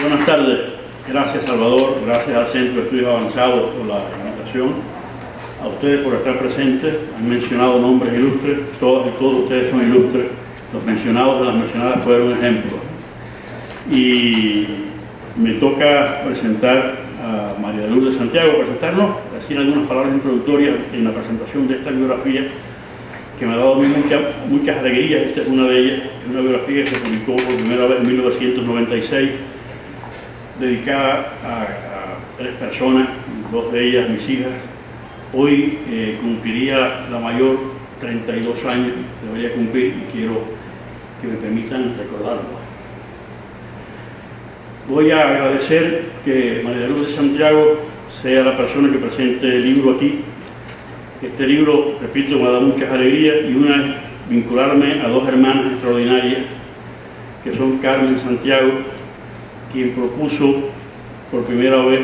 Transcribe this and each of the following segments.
Buenas tardes. Gracias, Salvador. Gracias al Centro de Estudios Avanzados por la invitación. A ustedes por estar presentes. Han mencionado nombres ilustres. Todas y todos ustedes son ilustres. Los mencionados de las mencionadas fueron ejemplos. Y me toca presentar a María de Lourdes Santiago, presentarnos, decir algunas palabras introductorias en la presentación de esta biografía que me ha dado a mí muchas alegrías. Esta es una de ellas, es una biografía que se publicó por primera vez en 1996, dedicada a 3 personas, 2 de ellas mis hijas. Hoy cumpliría la mayor 32 años, debería cumplir, y quiero que me permitan recordarlo. Voy a agradecer que María de Lourdes Santiago sea la persona que presente el libro aquí. Este libro, repito, me ha dado muchas alegrías, y una es vincularme a 2 hermanas extraordinarias, que son Carmen Santiago, quien propuso por primera vez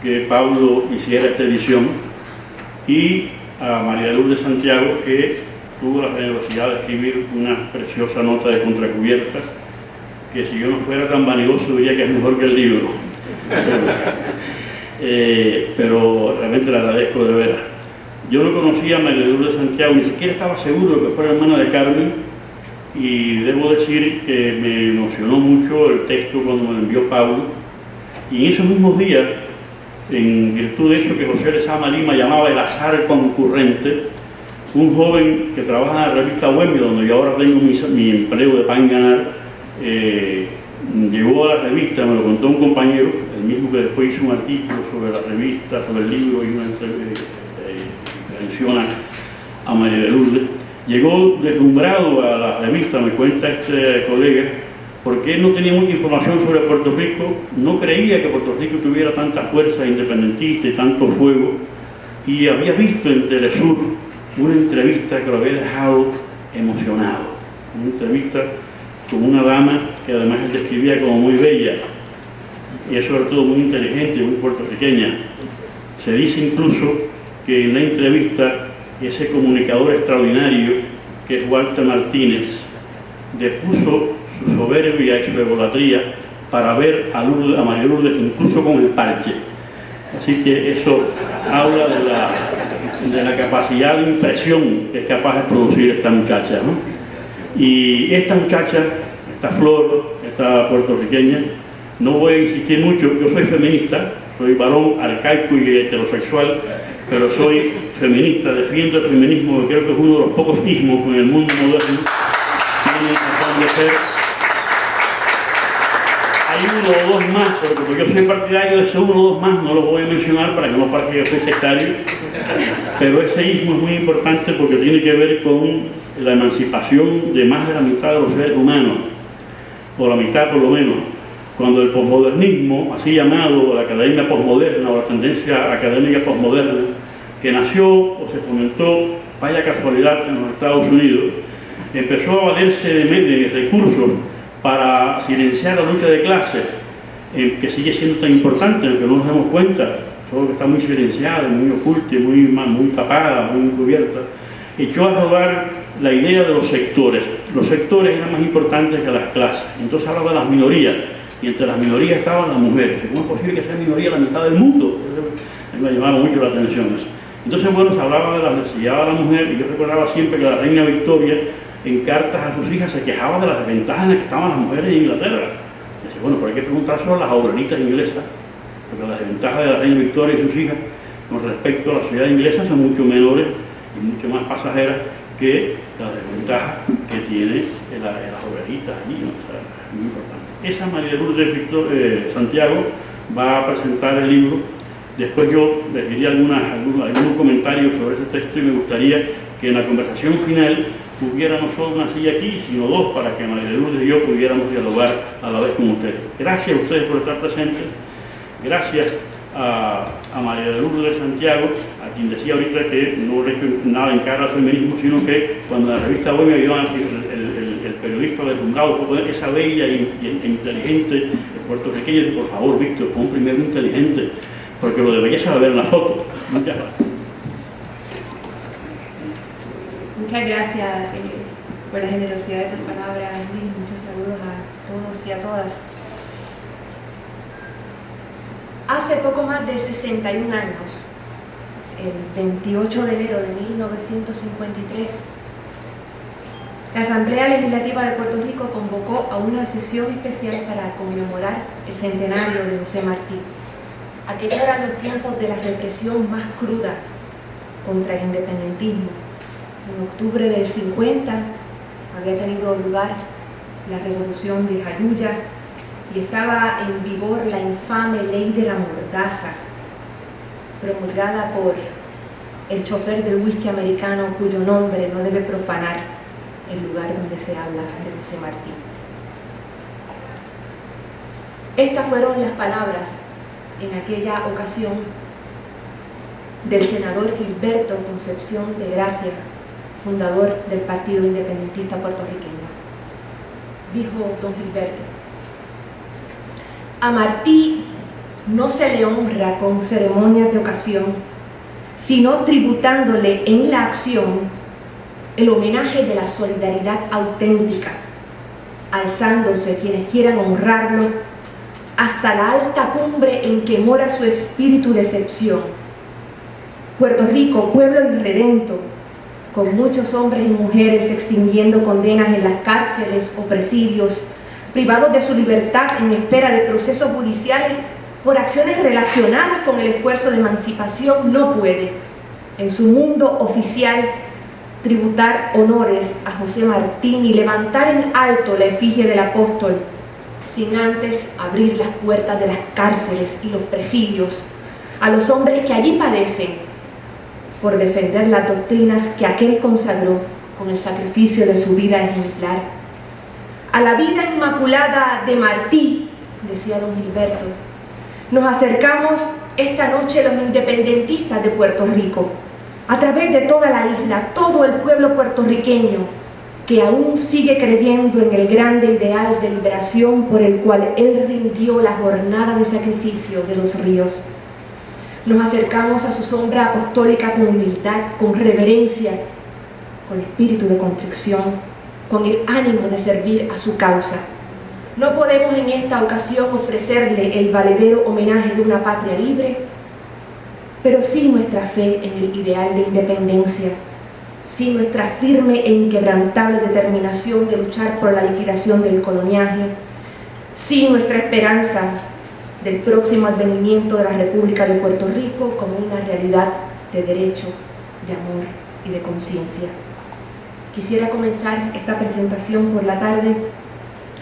que Pablo hiciera esta edición, y a María de Lourdes Santiago, que tuvo la generosidad de escribir una preciosa nota de contracubierta, que si yo no fuera tan vanidoso diría que es mejor que el libro. Pero realmente le agradezco de veras. Yo no conocía a María de Lourdes Santiago, ni siquiera estaba seguro de que fuera hermana de Carmen, y debo decir que me emocionó mucho el texto cuando me lo envió Pablo. Y en esos mismos días, en virtud de eso que José Lezama Lima llamaba el azar concurrente, un joven que trabaja en la revista Bohemia, donde yo ahora tengo mi empleo de pan ganar, llegó a la revista, me lo contó un compañero, el mismo que después hizo un artículo sobre la revista, sobre el libro, y una menciona a María de Lourdes. Llegó deslumbrado a la revista, me cuenta este colega, porque él no tenía mucha información sobre Puerto Rico, no creía que Puerto Rico tuviera tanta fuerza independentista y tanto fuego, y había visto en Telesur una entrevista que lo había dejado emocionado, una entrevista con una dama que además él describía como muy bella, y es sobre todo muy inteligente, muy puertorriqueña. Se dice incluso que en la entrevista ese comunicador extraordinario, que es Walter Martínez, depuso su soberbia y su egolatría para ver a María Lourdes incluso con el parche. Así que eso habla de la capacidad de impresión que es capaz de producir esta muchacha, ¿no? Y esta muchacha, esta flor, esta puertorriqueña, no voy a insistir mucho. Yo soy feminista, soy varón arcaico y heterosexual, pero soy feminista, defiendo el feminismo, que creo que es uno de los pocos ismos en el mundo moderno tiene razón de ser. Hay uno o dos más, pero como yo soy partidario de ese uno o dos más, no los voy a mencionar para que no parezca que soy sectario, pero ese ismo es muy importante porque tiene que ver con la emancipación de más de la mitad de los seres humanos, o la mitad por lo menos. Cuando el posmodernismo, así llamado, la academia posmoderna o la tendencia académica posmoderna, que nació o se fomentó, vaya casualidad, en los Estados Unidos, empezó a valerse de recursos para silenciar la lucha de clases, que sigue siendo tan importante, aunque no nos damos cuenta, solo que está muy silenciada, muy oculta, muy tapada, muy encubierta. Echó a rodar la idea de los sectores. Los sectores eran más importantes que las clases. Entonces hablaba de las minorías, y entre las minorías estaban las mujeres. ¿Cómo es posible que sea minoría la mitad del mundo? A mí me llamaba mucho la atención eso. Entonces, bueno, se hablaba de la necesidad de la mujer, y yo recordaba siempre que la reina Victoria, en cartas a sus hijas, se quejaba de las desventajas en las que estaban las mujeres en Inglaterra. Decía, bueno, pero hay que preguntárselo a las obreritas inglesas, porque las desventajas de la reina Victoria y sus hijas con respecto a la sociedad inglesa son mucho menores y mucho más pasajeras que las desventajas que tiene las obreritas allí, ¿no? O sea, es muy importante. Esa María de Lourdes Santiago va a presentar el libro. Después yo les diría algunos comentarios sobre ese texto, y me gustaría que en la conversación final hubiera no solo una silla aquí, sino 2, para que María de Lourdes y yo pudiéramos dialogar a la vez con ustedes. Gracias a ustedes por estar presentes. Gracias a María de Lourdes Santiago, a quien decía ahorita que no le he hecho nada en cara al feminismo, sino que cuando en la revista Bohemia vio el periodista deslumbrado por esa bella e inteligente puertorriqueña, dice, por favor, Víctor, pon primero inteligente, porque lo de belleza va a ver en la foto. Muchas gracias. Muchas gracias por la generosidad de tus palabras, Luis. Muchos saludos a todos y a todas. Hace poco más de 61 años, el 28 de enero de 1953, la Asamblea Legislativa de Puerto Rico convocó a una sesión especial para conmemorar el centenario de José Martí. Aquellos eran los tiempos de la represión más cruda contra el independentismo. En octubre del 50 había tenido lugar la revolución de Jayuya y estaba en vigor la infame ley de la mordaza, promulgada por el chofer del whisky americano cuyo nombre no debe profanar el lugar donde se habla de José Martí. Estas fueron las palabras en aquella ocasión del senador Gilberto Concepción de Gracia, fundador del Partido Independentista Puertorriqueño. Dijo don Gilberto: a Martí no se le honra con ceremonias de ocasión, sino tributándole en la acción el homenaje de la solidaridad auténtica, alzándose quienes quieran honrarlo hasta la alta cumbre en que mora su espíritu de excepción. Puerto Rico, pueblo irredento, con muchos hombres y mujeres extinguiendo condenas en las cárceles o presidios, privados de su libertad en espera de procesos judiciales por acciones relacionadas con el esfuerzo de emancipación, no puede, en su mundo oficial, tributar honores a José Martí y levantar en alto la efigie del apóstol, sin antes abrir las puertas de las cárceles y los presidios a los hombres que allí padecen por defender las doctrinas que aquel consagró con el sacrificio de su vida ejemplar. A la vida inmaculada de Martí, decía don Gilberto, nos acercamos esta noche los independentistas de Puerto Rico, a través de toda la isla, todo el pueblo puertorriqueño que aún sigue creyendo en el grande ideal de liberación por el cual él rindió la jornada de sacrificio de los ríos. Nos acercamos a su sombra apostólica con humildad, con reverencia, con espíritu de contrición, con el ánimo de servir a su causa. No podemos en esta ocasión ofrecerle el valedero homenaje de una patria libre, pero sí nuestra fe en el ideal de independencia, sí nuestra firme e inquebrantable determinación de luchar por la liquidación del coloniaje, sí nuestra esperanza del próximo advenimiento de la República de Puerto Rico como una realidad de derecho, de amor y de conciencia. Quisiera comenzar esta presentación por la tarde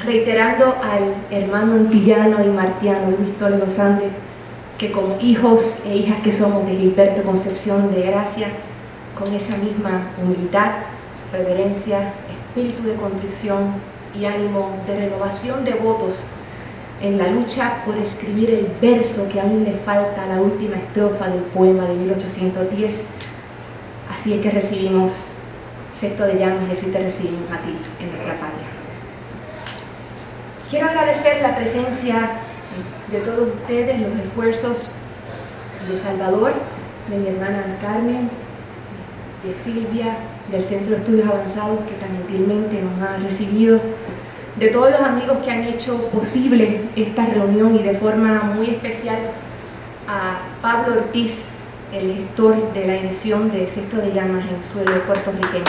reiterando al hermano antillano y martiano Luis Toledo Sande, que como hijos e hijas que somos de Gilberto Concepción de Gracia, con esa misma humildad, reverencia, espíritu de contrición y ánimo de renovación de votos en la lucha por escribir el verso que aún le falta a la última estrofa del poema de 1810. Así es que recibimos Sexto de Llamas y así te recibimos a ti en nuestra patria. Quiero agradecer la presencia de todos ustedes, los esfuerzos de Salvador, de mi hermana Carmen, de Silvia, del Centro de Estudios Avanzados que tan gentilmente nos ha recibido, de todos los amigos que han hecho posible esta reunión y de forma muy especial a Pablo Ortiz, el gestor de la edición de Sexto de Llamas en suelo puertorriqueño.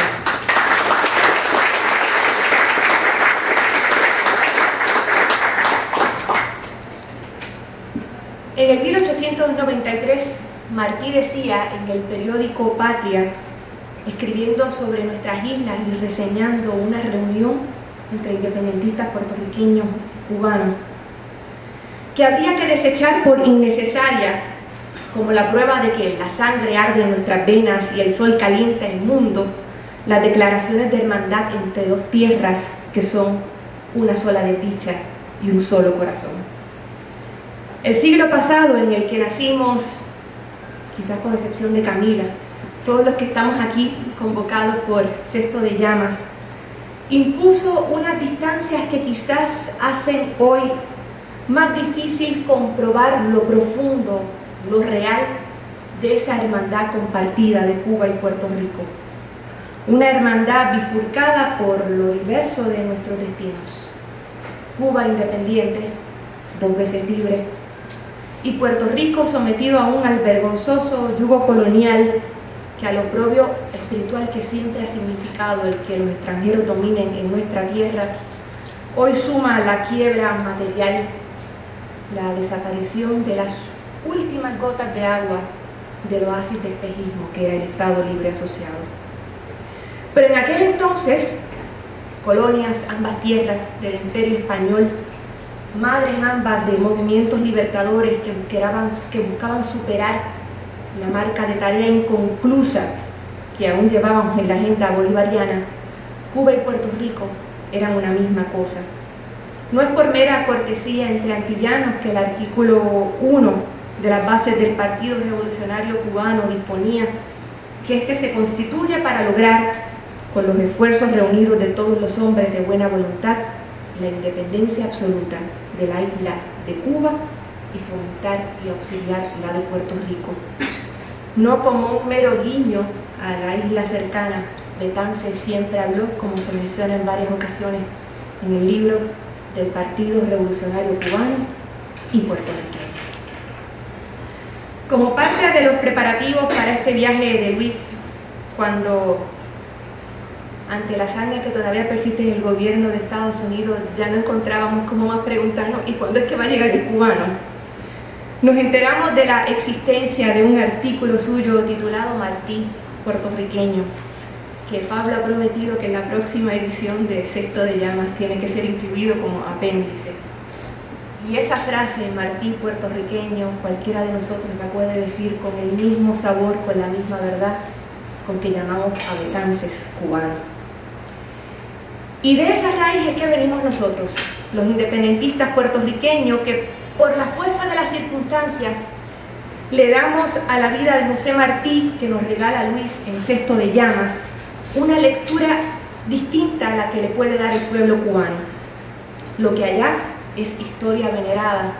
En el 1893, Martí decía en el periódico Patria, escribiendo sobre nuestras islas y reseñando una reunión entre independentistas puertorriqueños y cubanos, que habría que desechar por innecesarias, como la prueba de que la sangre arde en nuestras venas y el sol calienta el mundo, las declaraciones de hermandad entre dos tierras que son una sola desdicha y un solo corazón. El siglo pasado en el que nacimos, quizás con excepción de Camila, todos los que estamos aquí convocados por Sexto de Llamas, impuso unas distancias que quizás hacen hoy más difícil comprobar lo profundo, lo real de esa hermandad compartida de Cuba y Puerto Rico. Una hermandad bifurcada por lo diverso de nuestros destinos. Cuba independiente, 2 veces libre, y Puerto Rico sometido aún al vergonzoso yugo colonial que al oprobio espiritual que siempre ha significado el que los extranjeros dominen en nuestra tierra, hoy suma la quiebra material, la desaparición de las últimas gotas de agua del oasis de espejismo que era el Estado Libre Asociado. Pero en aquel entonces, colonias, ambas tierras del Imperio Español, madres ambas de movimientos libertadores que buscaban superar la marca de tarea inconclusa que aún llevábamos en la agenda bolivariana, Cuba y Puerto Rico eran una misma cosa. No es por mera cortesía entre antillanos que el artículo 1 de las bases del Partido Revolucionario Cubano disponía que éste se constituye para lograr, con los esfuerzos reunidos de todos los hombres de buena voluntad, la independencia absoluta de la isla de Cuba y fomentar y auxiliar la de Puerto Rico. No como un mero guiño a la isla cercana, Betance siempre habló, como se menciona en varias ocasiones en el libro del Partido Revolucionario Cubano y puertorriqueño. Como parte de los preparativos para este viaje de Luis, cuando ante la hazaña que todavía persiste en el gobierno de Estados Unidos, ya no encontrábamos cómo más preguntarnos ¿y cuándo es que va a llegar el cubano? Nos enteramos de la existencia de un artículo suyo titulado Martí, puertorriqueño, que Pablo ha prometido que en la próxima edición de Cesto de Llamas tiene que ser incluido como apéndice. Y esa frase, Martí puertorriqueño, cualquiera de nosotros la puede decir con el mismo sabor, con la misma verdad con que llamamos a Betances cubano. Y de esa raíz es que venimos nosotros, los independentistas puertorriqueños, que por la fuerza de las circunstancias le damos a la vida de José Martí, que nos regala Luis en Cesto de Llamas, una lectura distinta a la que le puede dar el pueblo cubano. Lo que allá es historia venerada,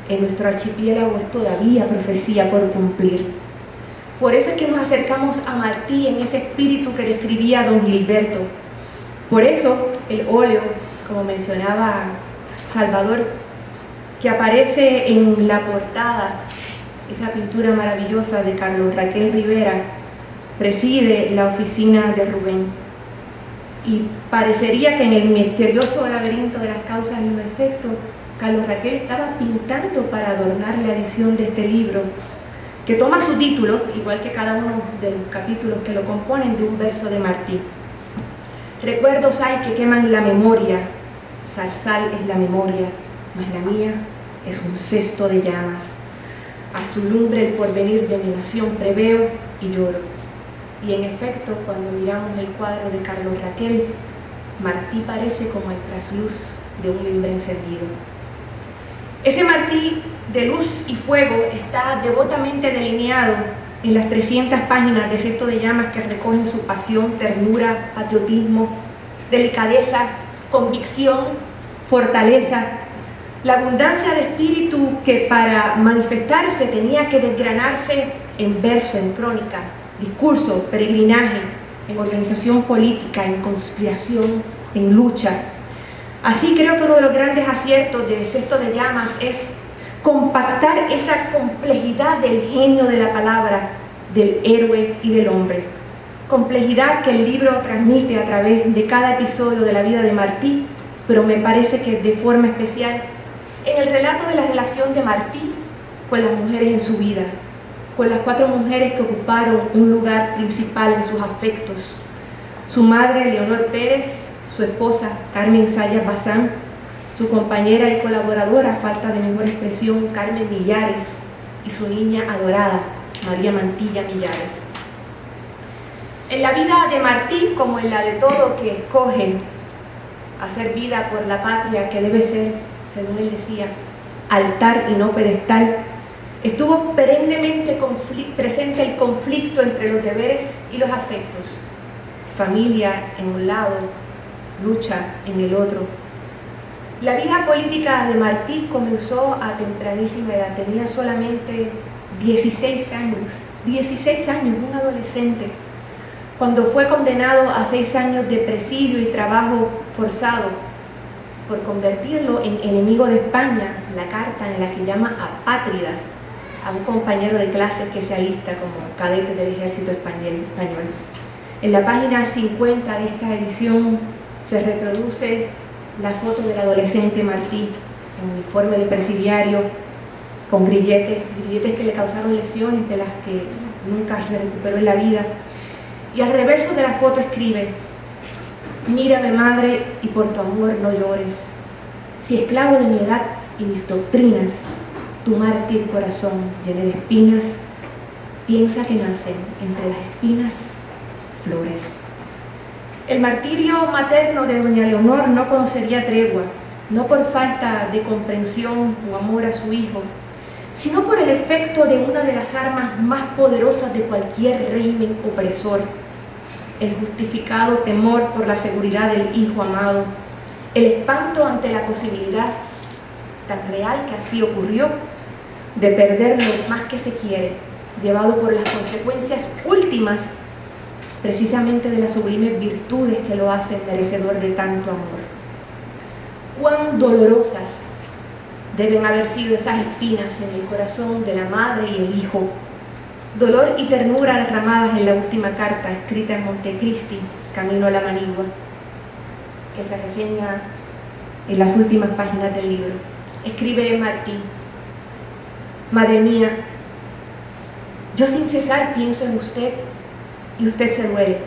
en nuestro archipiélago es todavía profecía por cumplir. Por eso es que nos acercamos a Martí en ese espíritu que describía don Gilberto. Por eso el óleo, como mencionaba Salvador, que aparece en la portada, esa pintura maravillosa de Carlos Raquel Rivera, preside la oficina de Rubén. Y parecería que en el misterioso laberinto de las causas y los efectos, Carlos Raquel estaba pintando para adornar la edición de este libro, que toma su título, igual que cada uno de los capítulos que lo componen, de un verso de Martí. Recuerdos hay que queman la memoria, zarzal es la memoria, mas la mía es un cesto de llamas. A su lumbre el porvenir de mi nación preveo y lloro. Y en efecto, cuando miramos el cuadro de Carlos Raquel, Martí parece como el trasluz de un limbre encendido. Ese Martí de luz y fuego está devotamente delineado en las 300 páginas de Cesto de Llamas que recogen su pasión, ternura, patriotismo, delicadeza, convicción, fortaleza, la abundancia de espíritu que para manifestarse tenía que desgranarse en verso, en crónica, discurso, peregrinaje, en organización política, en conspiración, en lucha. Así creo que uno de los grandes aciertos de Cesto de Llamas es compactar esa complejidad del genio de la palabra, del héroe y del hombre. Complejidad que el libro transmite a través de cada episodio de la vida de Martí, pero me parece que de forma especial en el relato de la relación de Martí con las mujeres en su vida, con las 4 mujeres que ocuparon un lugar principal en sus afectos. Su madre, Leonor Pérez, su esposa, Carmen Sayas Bazán, su compañera y colaboradora, a falta de mejor expresión, Carmen Millares, y su niña adorada, María Mantilla Millares. En la vida de Martí, como en la de todo que escoge hacer vida por la patria, que debe ser, según él decía, altar y no pedestal, estuvo perennemente presente el conflicto entre los deberes y los afectos. Familia en un lado, lucha en el otro. La vida política de Martí comenzó a tempranísima edad, tenía solamente 16 años, un adolescente, cuando fue condenado a 6 años de presidio y trabajo forzado por convertirlo en enemigo de España, la carta en la que llama apátrida a un compañero de clase que se alista como cadete del ejército español. En la página 50 de esta edición se reproduce la foto del adolescente Martí en uniforme de presidiario, con grilletes que le causaron lesiones de las que nunca se recuperó en la vida. Y al reverso de la foto escribe: mírame, madre, y por tu amor no llores. Si esclavo de mi edad y mis doctrinas, tu mártir corazón lleno de espinas, piensa que nacen entre las espinas flores. El martirio materno de doña Leonor no conocería tregua, no por falta de comprensión o amor a su hijo, sino por el efecto de una de las armas más poderosas de cualquier régimen opresor: el justificado temor por la seguridad del hijo amado, el espanto ante la posibilidad, tan real que así ocurrió, de perder lo más que se quiere, llevado por las consecuencias últimas precisamente de las sublimes virtudes que lo hacen merecedor de tanto amor. Cuán dolorosas deben haber sido esas espinas en el corazón de la madre y el hijo. Dolor y ternura derramadas en la última carta escrita en Montecristi, camino a la Manigua, que se reseña en las últimas páginas del libro. Escribe Martí: madre mía, yo sin cesar pienso en usted y usted se duele,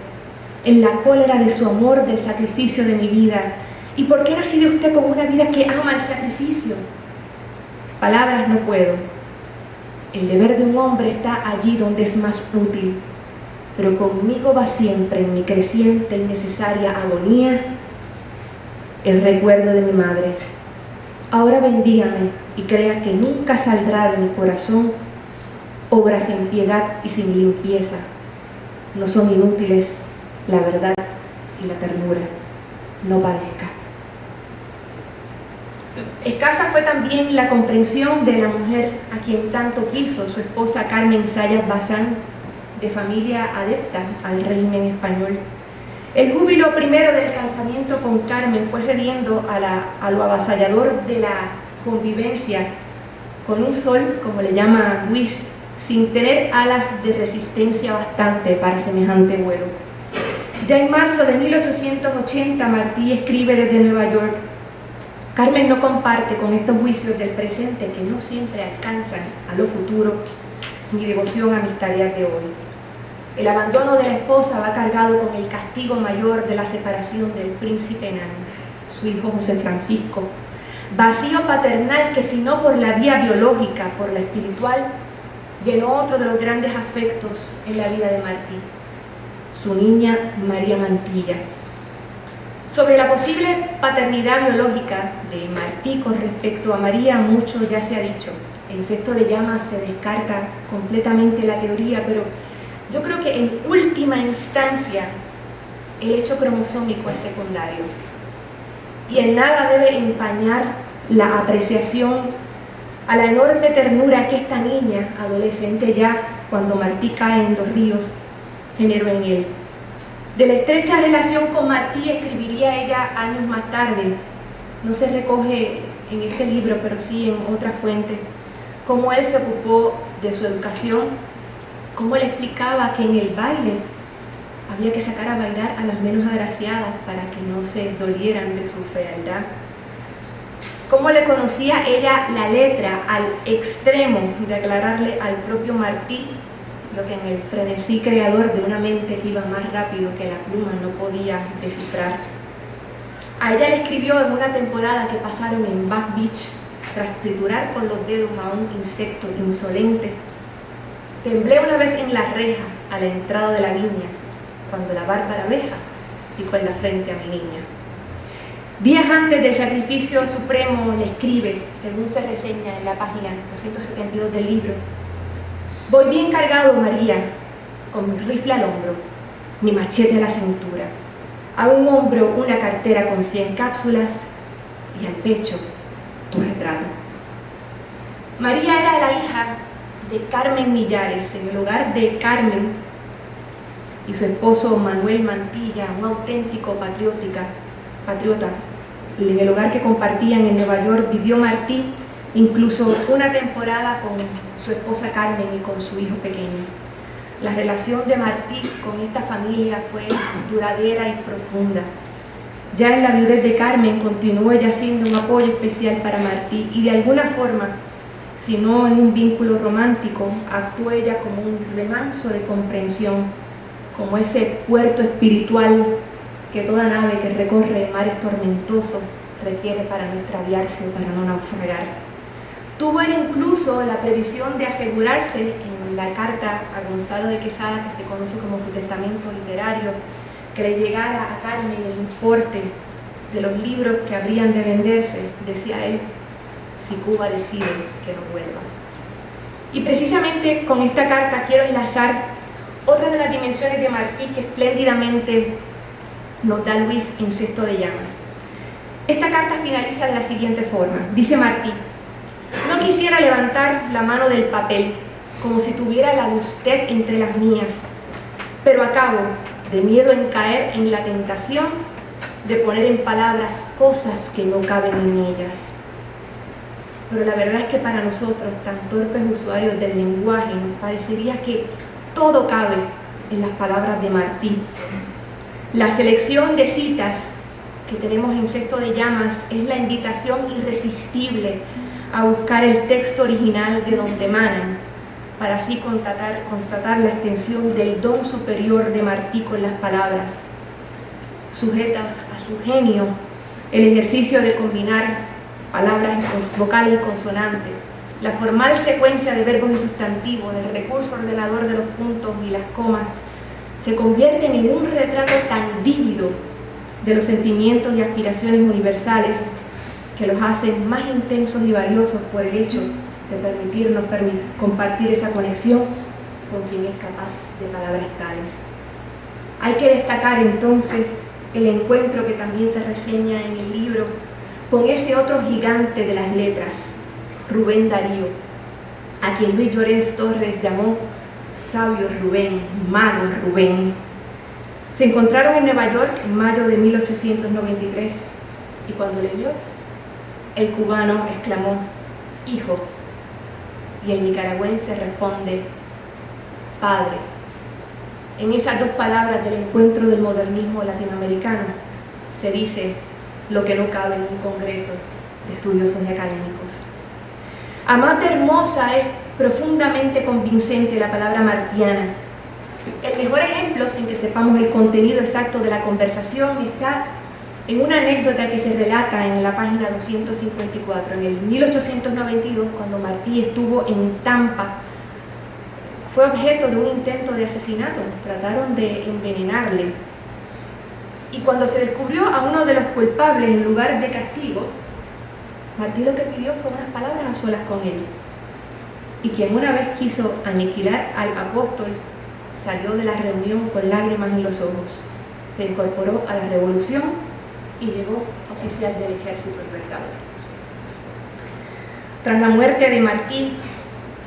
en la cólera de su amor, del sacrificio de mi vida. ¿Y por qué nací de usted como una vida que ama el sacrificio? Palabras no puedo. El deber de un hombre está allí donde es más útil, pero conmigo va siempre en mi creciente y necesaria agonía el recuerdo de mi madre. Ahora bendígame y crea que nunca saldrá de mi corazón obra sin piedad y sin limpieza. No son inútiles la verdad y la ternura. No padezca. Escasa fue también la comprensión de la mujer a quien tanto quiso su esposa Carmen Sayas Bazán, de familia adepta al régimen español. El júbilo primero del casamiento con Carmen fue cediendo a lo avasallador de la convivencia con un sol, como le llama Luis, sin tener alas de resistencia bastante para semejante vuelo. Ya en marzo de 1880, Martí escribe desde Nueva York: Carmen no comparte con estos juicios del presente que no siempre alcanzan a lo futuro mi devoción a mis tareas de hoy. El abandono de la esposa va cargado con el castigo mayor de la separación del príncipe enano, su hijo José Francisco. Vacío paternal que, si no por la vía biológica, por la espiritual, llenó otro de los grandes afectos en la vida de Martí, su niña María Mantilla. Sobre la posible paternidad biológica de Martí con respecto a María, mucho ya se ha dicho. En Sexto de Llamas se descarta completamente la teoría, pero yo creo que en última instancia el hecho cromosómico es secundario y en nada debe empañar la apreciación a la enorme ternura que esta niña, adolescente ya, cuando Martí cae en Dos Ríos, generó en él. De la estrecha relación con Martí escribiría ella años más tarde. No se recoge en este libro, pero sí en otra fuente, cómo él se ocupó de su educación, cómo le explicaba que en el baile había que sacar a bailar a las menos agraciadas para que no se dolieran de su fealdad. Cómo le conocía ella la letra al extremo de aclararle al propio Martí lo que en el frenesí creador de una mente que iba más rápido que la pluma no podía descifrar. A ella le escribió en una temporada que pasaron en Bath Beach, tras triturar con los dedos a un insecto insolente: temblé una vez en la reja a la entrada de la viña, cuando la bárbara abeja picó en la frente a mi niña. Días antes del sacrificio supremo le escribe, según se reseña en la página 272 del libro: voy bien cargado, María, con mi rifle al hombro, mi machete a la cintura, a un hombro una cartera con 100 cápsulas y al pecho tu retrato. María era la hija de Carmen Millares, en el hogar de Carmen y su esposo Manuel Mantilla, un auténtico patriota. En el hogar que compartían en Nueva York vivió Martí incluso una temporada con su esposa Carmen y con su hijo pequeño. La relación de Martí con esta familia fue duradera y profunda. Ya en la viudez de Carmen continuó ella siendo un apoyo especial para Martí y de alguna forma, si no en un vínculo romántico, actuó ella como un remanso de comprensión, como ese puerto espiritual que toda nave que recorre mares tormentosos requiere para no extraviarse, para no naufragar. Tuvo él incluso la previsión de asegurarse en la carta a Gonzalo de Quesada, que se conoce como su testamento literario, que le llegara a Carmen el importe de los libros que habrían de venderse, decía él, si Cuba decide que no vuelva. Y precisamente con esta carta quiero enlazar otra de las dimensiones de Martí que espléndidamente nos da Luis en Cesto de Llamas. Esta carta finaliza de la siguiente forma. Dice Martí: no quisiera levantar la mano del papel como si tuviera la de usted entre las mías, pero acabo, de miedo en caer en la tentación de poner en palabras cosas que no caben en ellas. Pero la verdad es que para nosotros, tan torpes usuarios del lenguaje, nos parecería que todo cabe en las palabras de Martí. La selección de citas que tenemos en Cesto de Llamas es la invitación irresistible a buscar el texto original de donde emanan, para así constatar la extensión del don superior de Martí con las palabras, sujetas a su genio, el ejercicio de combinar palabras vocales y consonantes, la formal secuencia de verbos y sustantivos, el recurso ordenador de los puntos y las comas, se convierten en un retrato tan vívido de los sentimientos y aspiraciones universales que los hacen más intensos y valiosos por el hecho de permitirnos compartir esa conexión con quien es capaz de palabras tales. Hay que destacar entonces el encuentro que también se reseña en el libro con ese otro gigante de las letras, Rubén Darío, a quien Luis Llorens Torres llamó sabio Rubén, mago Rubén. Se encontraron en Nueva York en mayo de 1893 y cuando le vio, el cubano exclamó: hijo, y el nicaragüense responde: padre. En esas dos palabras del encuentro del modernismo latinoamericano se dice lo que no cabe en un congreso de estudiosos y académicos. Además de hermosa, es profundamente convincente la palabra martiana. El mejor ejemplo, sin que sepamos el contenido exacto de la conversación, está en una anécdota que se relata en la página 254. En el 1892, cuando Martí estuvo en Tampa, fue objeto de un intento de asesinato. Trataron de envenenarle. Y cuando se descubrió a uno de los culpables en lugar de castigo, Martí lo que pidió fue unas palabras a solas con él. Y quien una vez quiso aniquilar al apóstol salió de la reunión con lágrimas en los ojos. Se incorporó a la revolución y llegó oficial del ejército libertador. Tras la muerte de Martí,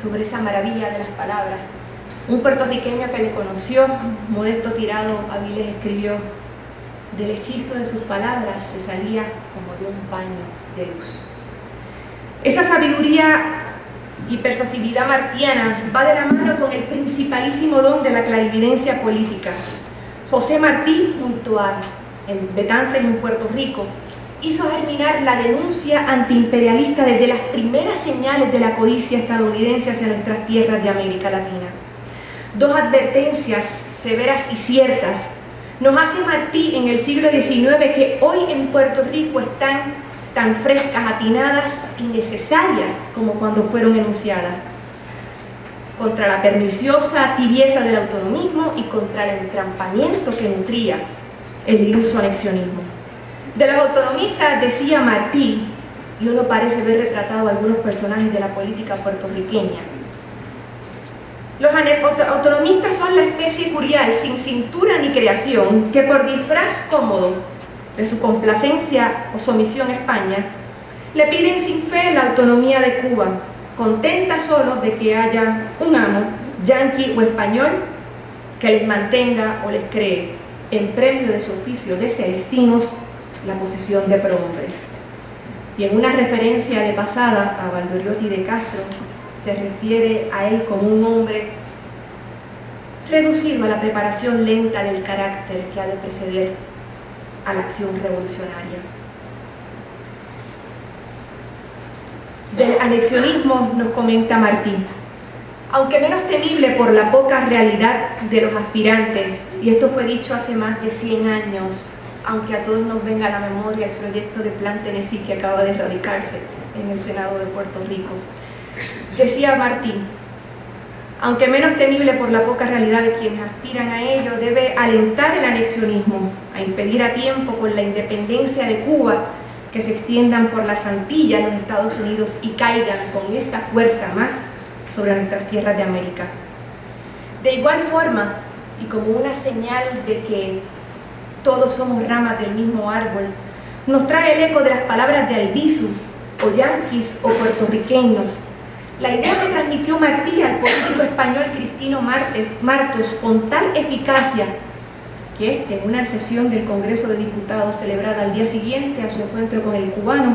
sobre esa maravilla de las palabras, un puertorriqueño que le conoció, Modesto Tirado Avilés, escribió: del hechizo de sus palabras se salía como de un baño de luz. Esa sabiduría y persuasividad martiana va de la mano con el principalísimo don de la clarividencia política. José Martí, junto a Betances en Puerto Rico, hizo germinar la denuncia antiimperialista desde las primeras señales de la codicia estadounidense hacia nuestras tierras de América Latina. Dos advertencias severas y ciertas nos hace Martí en el siglo XIX, que hoy en Puerto Rico están tan frescas, atinadas y necesarias como cuando fueron enunciadas: contra la perniciosa tibieza del autonomismo y contra el entrampamiento que nutría el iluso anexionismo. De los autonomistas, decía Martí, y uno parece ver retratado a algunos personajes de la política puertorriqueña: los autonomistas son la especie curial, sin cintura ni creación, que por disfraz cómodo de su complacencia o sumisión a España, le piden sin fe la autonomía de Cuba, contenta solo de que haya un amo, yanqui o español, que les mantenga o les cree, en premio de su oficio de celestinos, la posición de prohombres. Y en una referencia de pasada a Valdoriotti de Castro, se refiere a él como un hombre reducido a la preparación lenta del carácter que ha de preceder a la acción revolucionaria. Del anexionismo nos comenta Martí: aunque menos temible por la poca realidad de los aspirantes, y esto fue dicho hace más de 100 años, aunque a todos nos venga a la memoria el proyecto de Plan Tennessee que acaba de radicarse en el Senado de Puerto Rico. Decía Martí: aunque menos temible por la poca realidad de quienes aspiran a ello, debe alentar el anexionismo a impedir a tiempo con la independencia de Cuba que se extiendan por las Antillas los Estados Unidos y caigan con esa fuerza más sobre nuestras tierras de América. De igual forma, y como una señal de que todos somos ramas del mismo árbol, nos trae el eco de las palabras de Albizu, o yanquis o puertorriqueños. La idea que transmitió Martí al político español Cristino Martos con tal eficacia que en una sesión del Congreso de Diputados celebrada al día siguiente a su encuentro con el cubano,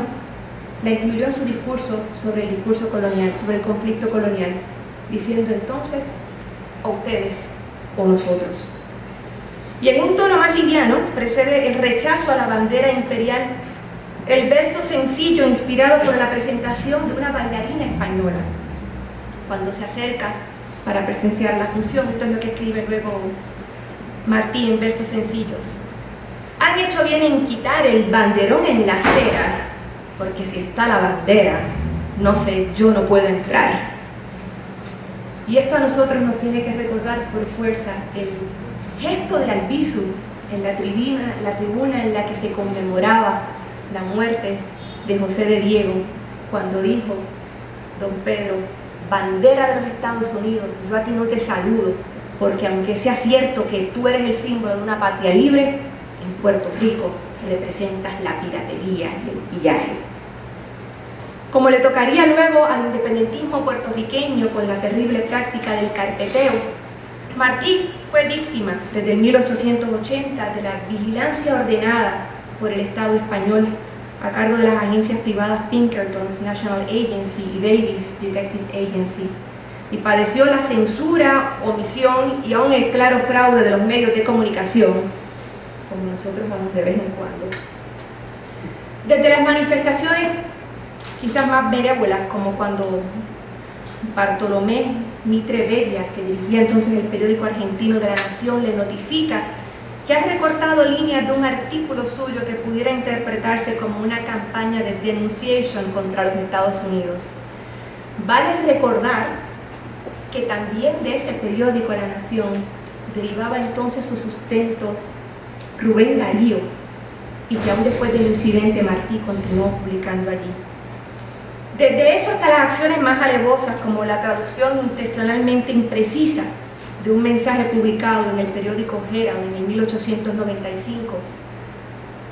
la incluyó en su discurso sobre el discurso colonial, sobre el conflicto colonial, diciendo entonces: o ustedes o nosotros. Y en un tono más liviano precede el rechazo a la bandera imperial el verso sencillo inspirado por la presentación de una bailarina española cuando se acerca para presenciar la función. Esto es lo que escribe luego Martí en versos sencillos: han hecho bien en quitar el banderón en la acera, porque si está la bandera, no sé, yo no puedo entrar. Y esto a nosotros nos tiene que recordar por fuerza el gesto de Albizu en la tribuna en la que se conmemoraba la muerte de José de Diego, cuando dijo: don Pedro, bandera de los Estados Unidos, yo a ti no te saludo, porque aunque sea cierto que tú eres el símbolo de una patria libre, en Puerto Rico representas la piratería y el pillaje. Como le tocaría luego al independentismo puertorriqueño con la terrible práctica del carpeteo, Martí fue víctima desde 1880 de la vigilancia ordenada por el Estado español a cargo de las agencias privadas Pinkerton's National Agency y Davis Detective Agency, y padeció la censura, omisión y aún el claro fraude de los medios de comunicación, como nosotros vamos de vez en cuando. Desde las manifestaciones quizás más benévolas, como cuando Bartolomé Mitre Beria, que dirigía entonces el periódico argentino de La Nación, le notifica que ha recortado líneas de un artículo suyo que pudiera interpretarse como una campaña de denunciation contra los Estados Unidos. Vale recordar que también de ese periódico La Nación derivaba entonces su sustento Rubén Darío, y que aún después del incidente Martí continuó publicando allí. Desde eso hasta las acciones más alevosas, como la traducción intencionalmente imprecisa de un mensaje publicado en el periódico Herald en el 1895,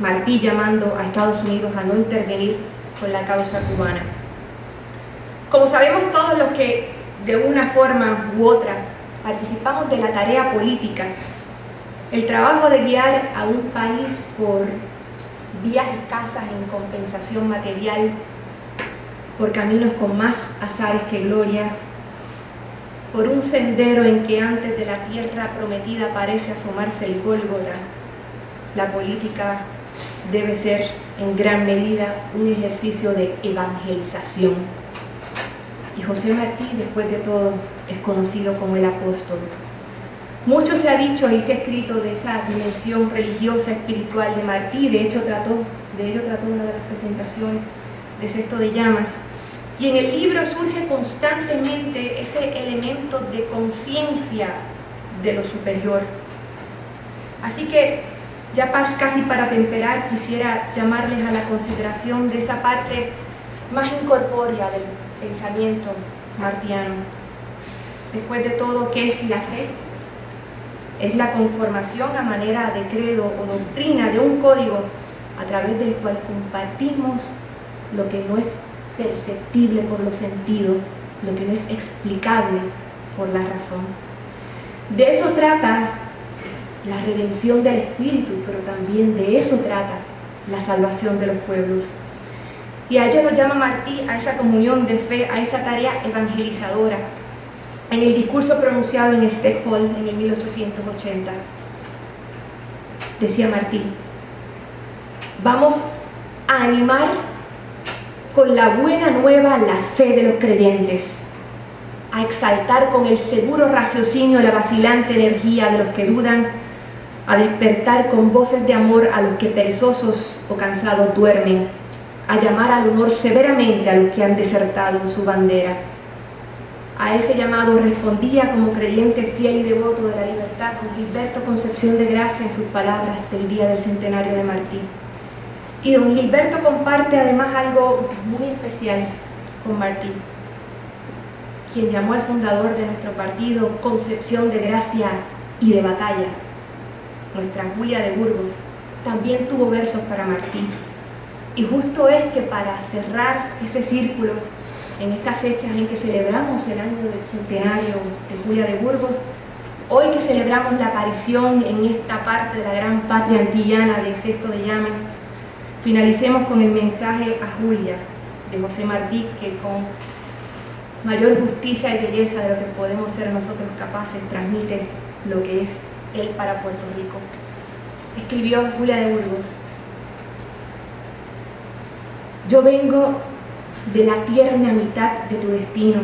Martí llamando a Estados Unidos a no intervenir con la causa cubana. Como sabemos todos los que de una forma u otra participamos de la tarea política, el trabajo de guiar a un país por vías escasas en compensación material, por caminos con más azares que gloria, por un sendero en que antes de la tierra prometida parece asomarse el Gólgota, la política debe ser en gran medida un ejercicio de evangelización. Y José Martí, después de todo, es conocido como el apóstol. Mucho se ha dicho y se ha escrito de esa dimensión religiosa, espiritual de Martí. De ello trató una de las presentaciones de Cesto de Llamas. Y en el libro surge constantemente ese elemento de conciencia de lo superior. Así que, ya casi para temperar, quisiera llamarles a la consideración de esa parte más incorpórea del pensamiento martiano. Después de todo, ¿qué es la fe? Es la conformación a manera de credo o doctrina de un código a través del cual compartimos lo que no es perceptible por los sentidos, lo que no es explicable por la razón. De eso trata la redención del espíritu, pero también de eso trata la salvación de los pueblos. Y a ello nos llama Martí, a esa comunión de fe, a esa tarea evangelizadora. En el discurso pronunciado en Stockholm en el 1880, decía Martí: vamos a animar con la buena nueva la fe de los creyentes, a exaltar con el seguro raciocinio la vacilante energía de los que dudan, a despertar con voces de amor a los que perezosos o cansados duermen, a llamar al honor severamente a los que han desertado en su bandera. A ese llamado respondía como creyente fiel y devoto de la libertad con Gilberto Concepción de Gracia en sus palabras del día del centenario de Martí. Y don Gilberto comparte además algo muy especial con Martí, quien llamó al fundador de nuestro partido Concepción de Gracia y de Batalla. Nuestra Julia de Burgos también tuvo versos para Martí. Y justo es que para cerrar ese círculo, en estas fechas en que celebramos el año del centenario de Julia de Burgos, hoy que celebramos la aparición en esta parte de la gran patria antillana de Sexto de Llames, finalicemos con el mensaje a Julia de José Martí, que con mayor justicia y belleza de lo que podemos ser nosotros capaces transmite lo que es él para Puerto Rico. Escribió Julia de Burgos: yo vengo de la tierna mitad de tu destino,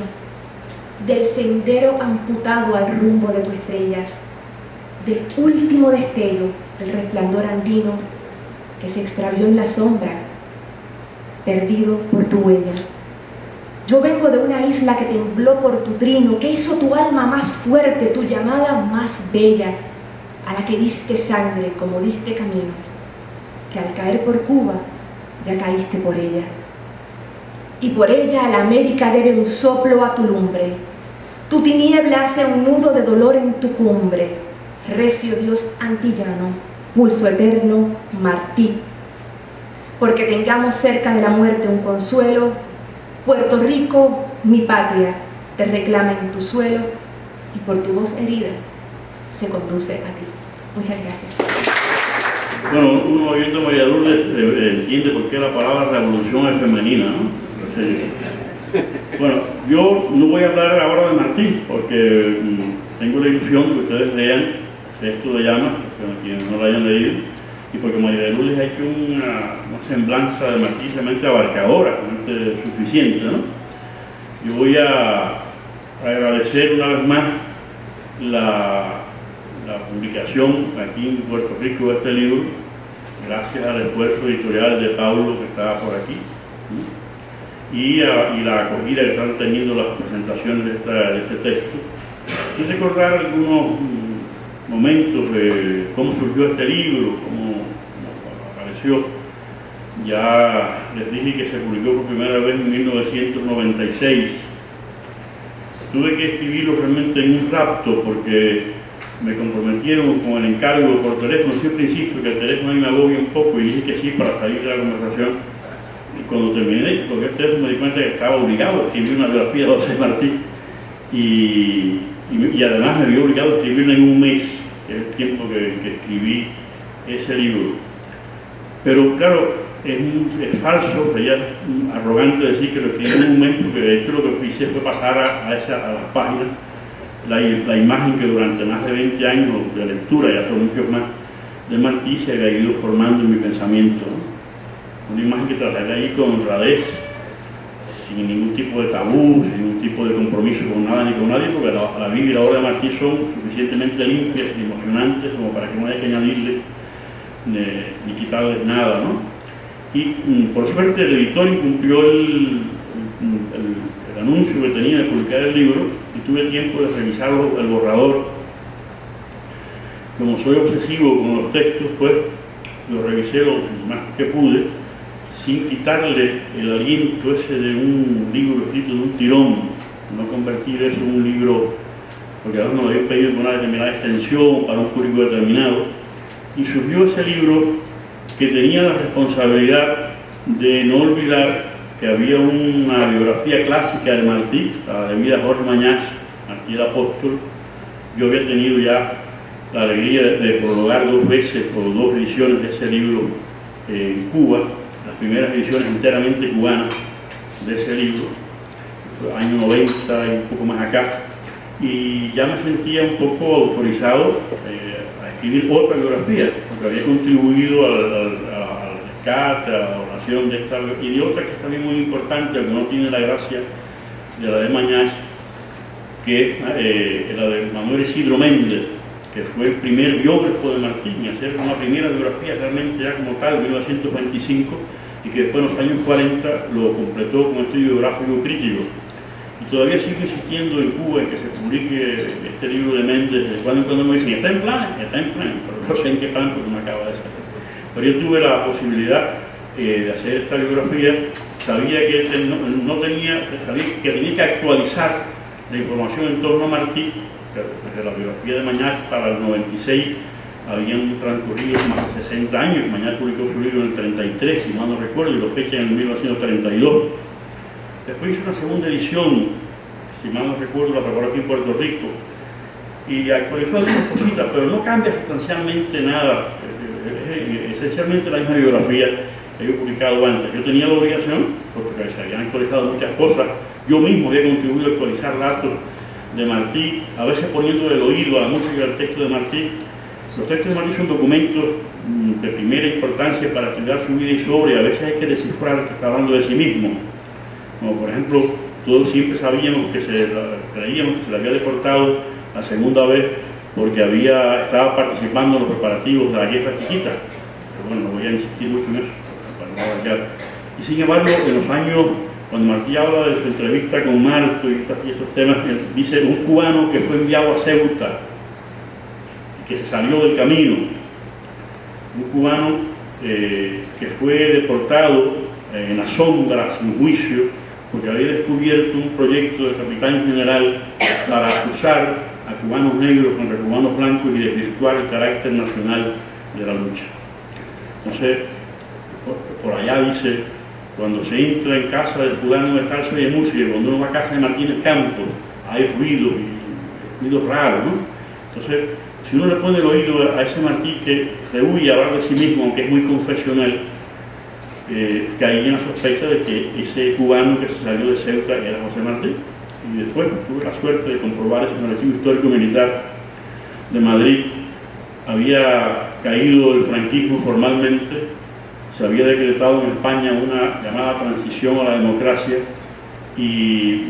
del sendero amputado al rumbo de tu estrella, del último destello del resplandor andino que se extravió en la sombra, perdido por tu huella. Yo vengo de una isla que tembló por tu trino, que hizo tu alma más fuerte, tu llamada más bella, a la que diste sangre como diste camino, que al caer por Cuba ya caíste por ella. Y por ella la América debe un soplo a tu lumbre. Tu tiniebla hace un nudo de dolor en tu cumbre. Recio Dios antillano, pulso eterno, Martí. Porque tengamos cerca de la muerte un consuelo, Puerto Rico, mi patria, te reclama en tu suelo y por tu voz herida se conduce a ti. Muchas gracias. Bueno, uno oyendo a María Lourdes entiende por qué la palabra revolución es femenina, ¿no? Bueno, yo no voy a hablar ahora de Martí, porque tengo la ilusión que ustedes lean Sexto de Llamas, quienes no lo hayan leído, y porque María de Lourdes ha hecho una semblanza de Martí realmente abarcadora, realmente suficiente, ¿no? Yo voy a agradecer una vez más la publicación aquí en Puerto Rico de este libro, gracias al esfuerzo editorial de Pablo que está por aquí, y la acogida que están teniendo las presentaciones de este texto, y recordar algunos momentos de cómo surgió este libro, cómo apareció. Ya les dije que se publicó por primera vez en 1996. Tuve que escribirlo realmente en un rapto porque me comprometieron con el encargo por teléfono. Siempre insisto que el teléfono a mí me agobia un poco y dije que sí para salir de la conversación. Y cuando terminé, porque el teléfono me di cuenta que estaba obligado a escribir una biografía de José Martí y además me vi obligado a escribirla en un mes, que es el tiempo que escribí ese libro. Pero claro, es falso, sería arrogante decir que lo escribí en un mes, porque de hecho lo que hice fue pasar a las páginas la imagen que durante más de 20 años de lectura, ya son muchos más, de Martí se había ido formando en mi pensamiento, ¿no? Una imagen que trataré ahí con honradez, sin ningún tipo de tabú, sin ningún tipo de compromiso con nada ni con nadie, porque la vida y la obra de Martí son suficientemente limpias y emocionantes como para que no haya que añadirle ni quitarles nada, ¿no? Y por suerte el editor incumplió el anuncio que tenía de publicar el libro y tuve tiempo de revisar el borrador. Como soy obsesivo con los textos, pues lo revisé lo más que pude, sin quitarle el aliento ese de un libro escrito de un tirón, no convertir eso en un libro, porque ahora nos lo habían pedido con una determinada extensión para un público determinado, y surgió ese libro que tenía la responsabilidad de no olvidar que había una biografía clásica de Martí, la de vida Jorge Mañás, Martí el Apóstol. Yo había tenido ya la alegría de prologar 2 veces o 2 ediciones de ese libro en Cuba, las primeras ediciones enteramente cubanas de ese libro, año 90 y un poco más acá, y ya me sentía un poco autorizado a escribir otra biografía, porque había contribuido al rescate, a la oración de esta y de otra que es también muy importante, aunque no tiene la gracia de la de Mañach, que es la de Manuel Isidro Méndez, que fue el primer biógrafo de Martí, en hacer una primera biografía realmente ya como tal, en 1925, y que después en los años 40 lo completó con un estudio biográfico crítico. Y todavía sigo insistiendo en Cuba en que se publique este libro de Méndez. De cuando en cuando me dicen, está en plan, pero no sé en qué plan porque no acaba de salir. Pero yo tuve la posibilidad de hacer esta biografía, sabía que sabía que tenía que actualizar la información en torno a Martí, desde la biografía de Mañach para el 96 habían transcurrido más de 60 años. Mañach publicó su libro en el 33, si mal no recuerdo, y lo fecha en 1932. Después hizo una segunda edición, si mal no recuerdo, la preparó aquí en Puerto Rico, y actualizó algunas cositas, pero no cambia sustancialmente nada. Es esencialmente la misma biografía que había publicado antes. Yo tenía la obligación, porque se habían actualizado muchas cosas, yo mismo había contribuido a actualizar datos de Martí, a veces poniendo el oído a la música y al texto de Martí. Los textos de Martí son documentos de primera importancia para estudiar su vida y su obra, y a veces hay que descifrar que está hablando de sí mismo. Como por ejemplo, todos siempre sabíamos creíamos que se le había deportado la segunda vez porque estaba participando en los preparativos de la Guerra Chiquita. Pero bueno, no voy a insistir mucho en eso, para no abarcar. Y sin embargo, en los años, cuando Martí habla de su entrevista con Marto y estos temas, dice un cubano que fue enviado a Ceuta, que se salió del camino, un cubano que fue deportado en la sombra, sin juicio, porque había descubierto un proyecto del capitán general para acusar a cubanos negros contra cubanos blancos y desvirtuar el carácter nacional de la lucha. Entonces, por allá dice, cuando se entra en casa del fulano de Tarso y de Murcia, cuando uno va a casa de Martínez Campos, hay ruidos y ruidos raros, ¿no? Entonces, si uno le pone el oído a ese Martí que rehuye hablar de sí mismo, aunque es muy confesional, caí en la sospecha de que ese cubano que se salió de Ceuta era José Martí. Y después tuve la suerte de comprobar eso en el Archivo Histórico Militar de Madrid. Había caído el franquismo formalmente, se había decretado en España una llamada transición a la democracia, y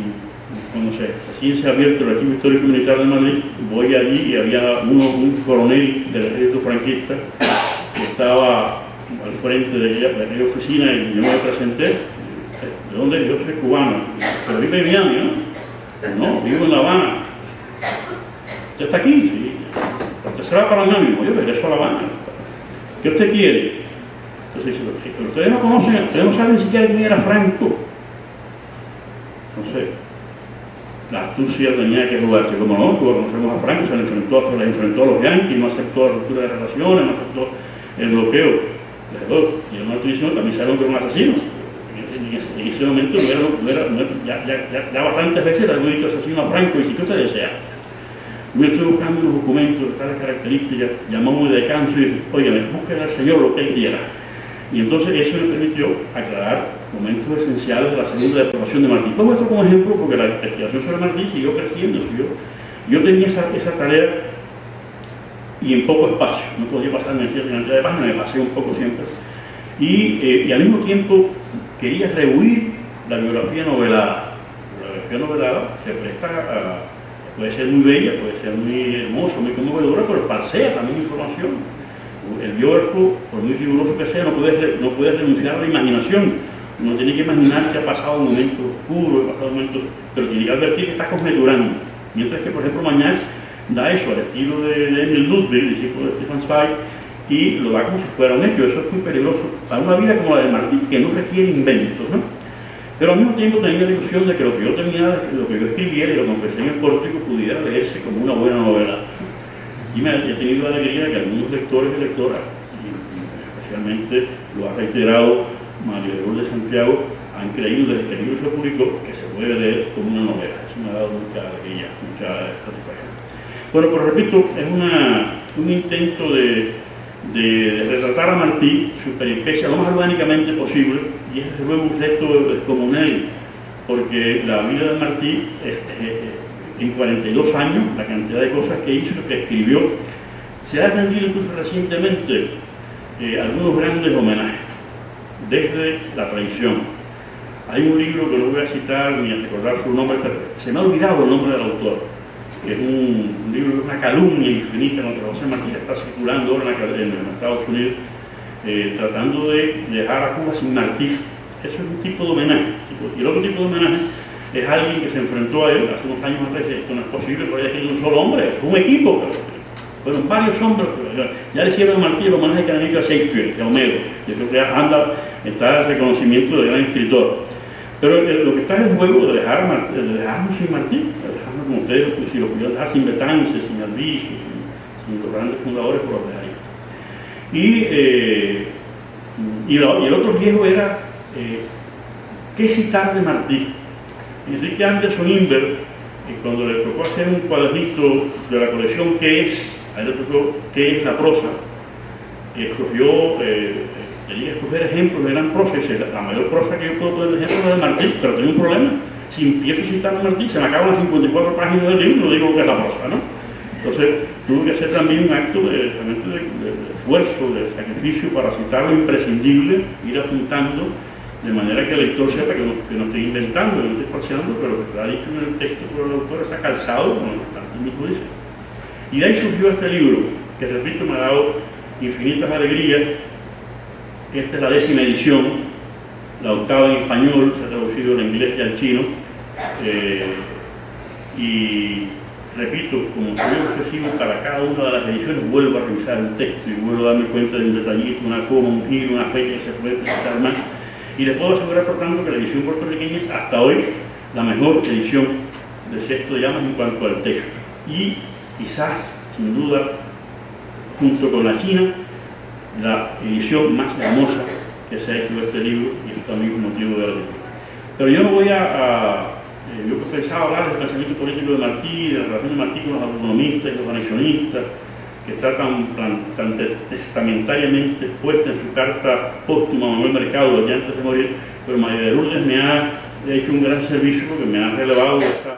cuando recién se ha abierto el Archivo Histórico Militar de Madrid, voy allí y había un coronel del ejército franquista que estaba al frente de aquella oficina, y yo me presenté. ¿De dónde? Yo soy cubano. Pero vive en Miami, ¿no? No, vivo en La Habana. ¿Usted está aquí? Sí. ¿Usted se va para Miami? No, yo regreso a La Habana. ¿Qué usted quiere? Entonces dice, pero ustedes no conocen, ustedes no saben ni siquiera quién era Franco. Entonces, la astucia tenía que jugarse. Como no, conocemos a Franco, se le enfrentó a los yanquis, no aceptó la ruptura de relaciones, no aceptó el bloqueo. Y el norte diciendo también sabemos que era un asesino. En ese momento ya bastantes veces le había dicho asesino a Franco, y si usted desea. Yo estoy buscando unos documentos de tales características, llamamos de descanso y dice, oye, busquen al Señor lo que Él quiera. Y entonces eso me permitió aclarar momentos esenciales de la segunda deportación de Martí. Pongo esto como ejemplo porque la investigación sobre Martí siguió creciendo. Yo tenía esa tarea, y en poco espacio, no podía pasarme en cierta cantidad de páginas, me pasé un poco siempre. Y al mismo tiempo quería rehuir la biografía novelada. La biografía novelada se presta puede ser muy bella, puede ser muy hermosa, muy conmovedora, pero falsea también información. El biógrafo, por muy riguroso que sea, no puede renunciar a la imaginación. Uno tiene que imaginar que ha pasado un momento oscuro, pero tiene que advertir que está conjeturando. Mientras que, por ejemplo, Mañach da eso al estilo de Emil Ludwig, discípulo de Stefan Zweig, y lo da como si fuera un hecho. Eso es muy peligroso para una vida como la de Martí, que no requiere inventos, ¿no? Pero al mismo tiempo tenía la ilusión de que lo que yo escribiera y lo que confesé en el pórtico pudiera leerse como una buena novela. Y me he tenido la alegría de que algunos lectores y lectoras, y especialmente lo ha reiterado Mario de Lourdes Santiago, han creído desde que el libro se publicó que se puede leer como una novela. Eso me ha dado mucha alegría, mucha satisfacción. Bueno, pero repito, es un intento de de retratar a Martí, su peripecia, lo más orgánicamente posible, y es desde luego un reto descomunal, porque la vida de Martí, en 42 años, la cantidad de cosas que hizo, que escribió, se ha atendido incluso recientemente algunos grandes homenajes, desde la traición. Hay un libro que no voy a citar ni a recordar su nombre, pero se me ha olvidado el nombre del autor, que es un libro, una calumnia infinita contra José Martí, que está circulando ahora en Estados Unidos, tratando de dejar a Cuba sin Martí. Eso es un tipo de homenaje. Y el otro tipo de homenaje es alguien que se enfrentó a él hace unos años atrás y dice: esto no es posible, porque haya sido un solo hombre, es un equipo. Fueron varios hombres. Ya le hicieron a Martí el homenaje que han hecho a Shakespeare, a Homero. Yo creo que está el reconocimiento de gran escritor. Pero lo que está en juego de dejarnos sin Martí, de dejarnos como ustedes, si lo pudieran dejar sin Betance, sin Albizu, sin los grandes fundadores, por los dejaría. Y el otro viejo era, ¿qué citar de Martí? Enrique Anderson Inver, cuando le tocó hacer un cuadernito de la colección ¿Qué es? A él le tocó ¿Qué es la prosa? Escogió, quería escoger ejemplos de gran prosa, y dice: la mayor prosa que yo puedo poner de ejemplo es de Martí, pero tengo un problema. Si empiezo a citar a Martí, se me acaban las 54 páginas del libro, no digo que es la prosa, ¿no? Entonces, tuve que hacer también un acto de esfuerzo, de sacrificio para citar lo imprescindible, ir apuntando, de manera que el lector sepa que no estoy inventando, que no estoy parciando, pero lo que está dicho en el texto por el autor está calzado con lo que Martí mismo dice. Y de ahí surgió este libro, que repito, me ha dado infinitas alegrías. Esta es la 10ª edición, la 8ª en español, se ha traducido al inglés y al chino. Y repito, como soy obsesivo, para cada una de las ediciones vuelvo a revisar el texto y vuelvo a darme cuenta de un detallito, una coma, un giro, una fecha que se puede precisar más. Y les puedo asegurar, por tanto, que la edición puertorriqueña es hasta hoy la mejor edición de Sexto de Llamas en cuanto al texto. Y quizás, sin duda, junto con la china, la edición más hermosa que se ha hecho de este libro, y esto también es un motivo de orden. Pero yo no voy yo pensaba hablar del pensamiento político de Martí, de la relación de Martí con los autonomistas y los anexionistas, que está tan testamentariamente expuesta en su carta póstuma a Manuel Mercado, ya antes de morir, pero María de Lourdes me ha hecho un gran servicio porque me ha relevado esta